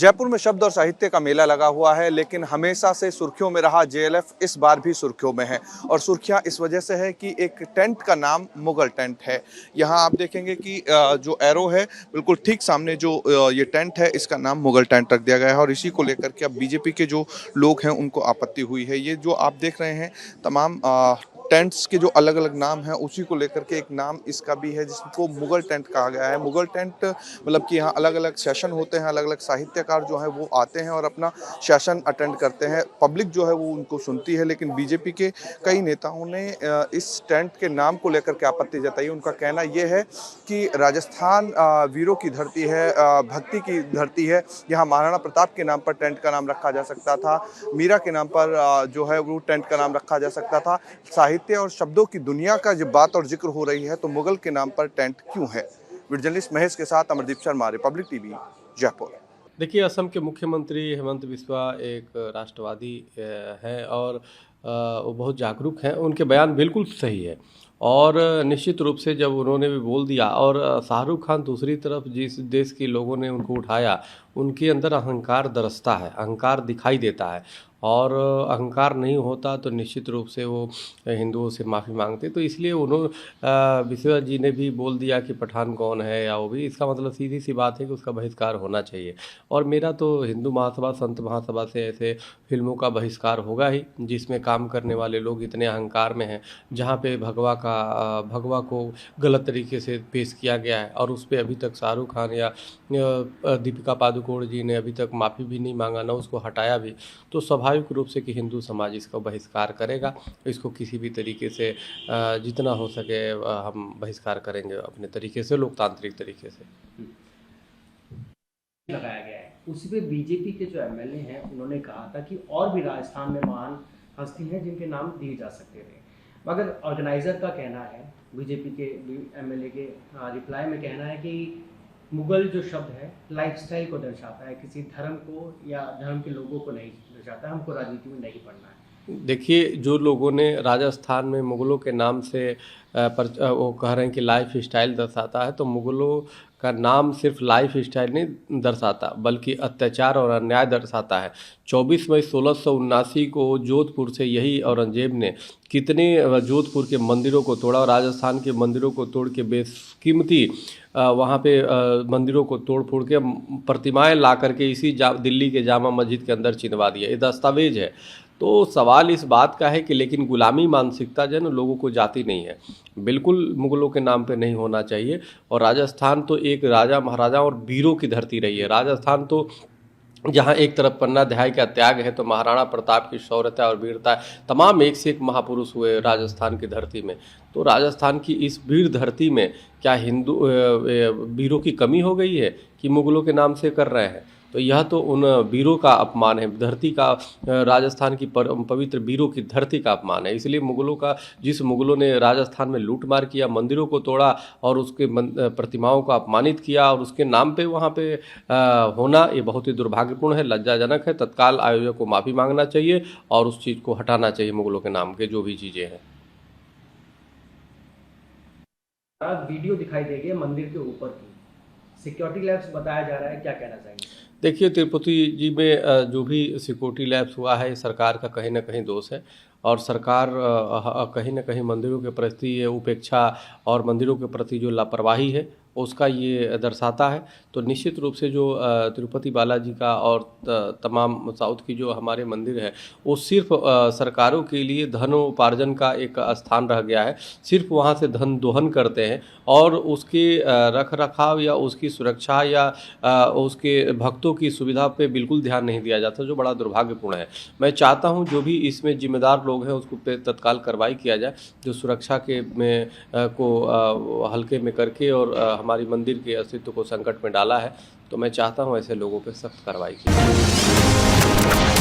जयपुर में शब्द और साहित्य का मेला लगा हुआ है, लेकिन हमेशा से सुर्खियों में रहा जेएलएफ इस बार भी सुर्खियों में है। और सुर्खियां इस वजह से है कि एक टेंट का नाम मुगल टेंट है। यहां आप देखेंगे कि जो एरो है बिल्कुल ठीक सामने जो ये टेंट है, इसका नाम मुगल टेंट रख दिया गया है। और इसी को लेकर के अब बीजेपी के जो लोग हैं उनको आपत्ति हुई है। ये जो आप देख रहे हैं तमाम टेंट्स के जो अलग अलग नाम हैं, उसी को लेकर के एक नाम इसका भी है जिसको मुगल टेंट कहा गया है। मुगल टेंट मतलब कि यहाँ अलग अलग सेशन होते हैं, अलग अलग साहित्यकार जो है वो आते हैं और अपना सेशन अटेंड करते हैं। पब्लिक जो है वो उनको सुनती है, लेकिन बीजेपी के कई नेताओं ने इस टेंट के नाम को लेकर के आपत्ति जताई। उनका कहना यह है कि राजस्थान वीरों की धरती है, भक्ति की धरती है। यहाँ महाराणा प्रताप के नाम पर टेंट का नाम रखा जा सकता था, मीरा के नाम पर जो है वो टेंट का नाम रखा जा सकता था। साहित्य और शब्दों की दुनिया का जब बात और जिक्र हो रही है तो मुगल के नाम पर टेंट क्यों है। वीडियो जर्नलिस्ट महेश के साथ अमरदीप शर्मा, रिपब्लिक टीवी, जयपुर। देखिए, असम के मुख्यमंत्री हेमंत बिस्वा एक राष्ट्रवादी हैं और वो बहुत जागरूक हैं। उनके बयान बिल्कुल सही है और निश्चित रूप से जब उन्होंने भी बोल दिया और शाहरुख खान दूसरी तरफ जिस देश के लोगों ने उनको उठाया, उनके अंदर अहंकार दरसता है, अहंकार दिखाई देता है और अहंकार नहीं होता तो निश्चित रूप से वो हिंदुओं से माफ़ी मांगते। तो इसलिए उन्होंने बिस्वा जी ने भी बोल दिया कि पठान कौन है या वो भी, इसका मतलब सीधी सी बात है कि उसका बहिष्कार होना चाहिए। और मेरा तो हिंदू महासभा, संत महासभा से ऐसे फिल्मों का बहिष्कार होगा ही जिसमें काम करने वाले लोग इतने अहंकार में हैं, जहाँ पे भगवा को गलत तरीके से पेश किया गया है और उस पर अभी तक शाहरुख खान या दीपिका पादुकोण जी ने अभी तक माफ़ी भी नहीं मांगा, ना उसको हटाया भी। तो स्वाभाविक रूप से कि हिंदू समाज इसका बहिष्कार करेगा। इसको किसी भी तरीके से जितना हो सके हम बहिष्कार करेंगे अपने तरीके से, लोकतांत्रिक तरीके से। लगाया गया है उसी पे बीजेपी के जो एमएलए हैं उन्होंने कहा था कि और भी राजस्थान में महान हस्ती हैं जिनके नाम दिए जा सकते थे, मगर ऑर्गेनाइजर का कहना है, बीजेपी के एमएलए के रिप्लाई में कहना है कि मुगल जो शब्द है लाइफस्टाइल को दर्शाता है, किसी धर्म को या धर्म के लोगों को नहीं दर्शाता है, हमको राजनीति में नहीं पढ़ना है। देखिए, जो लोगों ने राजस्थान में मुगलों के नाम से वो कह रहे हैं कि लाइफ स्टाइल दर्शाता है, तो मुगलों का नाम सिर्फ लाइफ स्टाइल नहीं दर्शाता बल्कि अत्याचार और अन्याय दर्शाता है। 24 मई 1679 को जोधपुर से यही औरंगजेब ने कितने जोधपुर के मंदिरों को तोड़ा और राजस्थान के मंदिरों को तोड़ के बेशकीमती वहाँ पे मंदिरों को तोड़ फोड़ के प्रतिमाएं ला करके इसी दिल्ली के जामा मस्जिद के अंदर चिनवा दिया। ये दस्तावेज है। तो सवाल इस बात का है कि लेकिन गुलामी मानसिकता जो है ना, लोगों को जाती नहीं है, बिल्कुल मुगलों के नाम पे नहीं होना चाहिए। और राजस्थान तो एक राजा महाराजा और वीरों की धरती रही है। राजस्थान तो जहाँ एक तरफ पन्ना अध्याय का त्याग है तो महाराणा प्रताप की शौर्यता और वीरता, तमाम एक से एक महापुरुष हुए राजस्थान की धरती में। तो राजस्थान की इस वीर धरती में क्या हिंदू वीरों की कमी हो गई है कि मुगलों के नाम से कर रहे हैं? तो यह तो उन वीरों का अपमान है, धरती का, राजस्थान की पवित्र वीरों की धरती का अपमान है। इसलिए जिस मुगलों ने राजस्थान में लूटमार किया, मंदिरों को तोड़ा और उसके प्रतिमाओं को अपमानित किया और उसके नाम पे वहाँ पे होना, ये बहुत ही दुर्भाग्यपूर्ण है, लज्जाजनक है। तत्काल आयोजक को माफ़ी मांगना चाहिए और उस चीज़ को हटाना चाहिए, मुगलों के नाम के जो भी चीज़ें हैं। वीडियो दिखाई देगी मंदिर के ऊपर की, सिक्योरिटी लैब्स बताया जा रहा है, क्या कहना चाहिए? देखिए, तिरुपति जी में जो भी सिक्योरिटी लैब्स हुआ है, सरकार का कहीं ना कहीं दोष है और सरकार कहीं ना कहीं मंदिरों के प्रति उपेक्षा और मंदिरों के प्रति जो लापरवाही है उसका ये दर्शाता है। तो निश्चित रूप से जो तिरुपति बालाजी का और तमाम साउथ की जो हमारे मंदिर है वो सिर्फ सरकारों के लिए धनोपार्जन का एक स्थान रह गया है। सिर्फ वहाँ से धन दोहन करते हैं और उसके रख रखाव या उसकी सुरक्षा या उसके भक्तों की सुविधा पे बिल्कुल ध्यान नहीं दिया जाता, जो बड़ा दुर्भाग्यपूर्ण है। मैं चाहता हूँ जो भी इसमें जिम्मेदार लोग हैं उसको पे तत्काल कार्रवाई किया जाए, जो सुरक्षा के को हल्के में करके और हमारी मंदिर के अस्तित्व को संकट में डाला है। तो मैं चाहता हूं ऐसे लोगों पे सख्त कार्रवाई की जाए।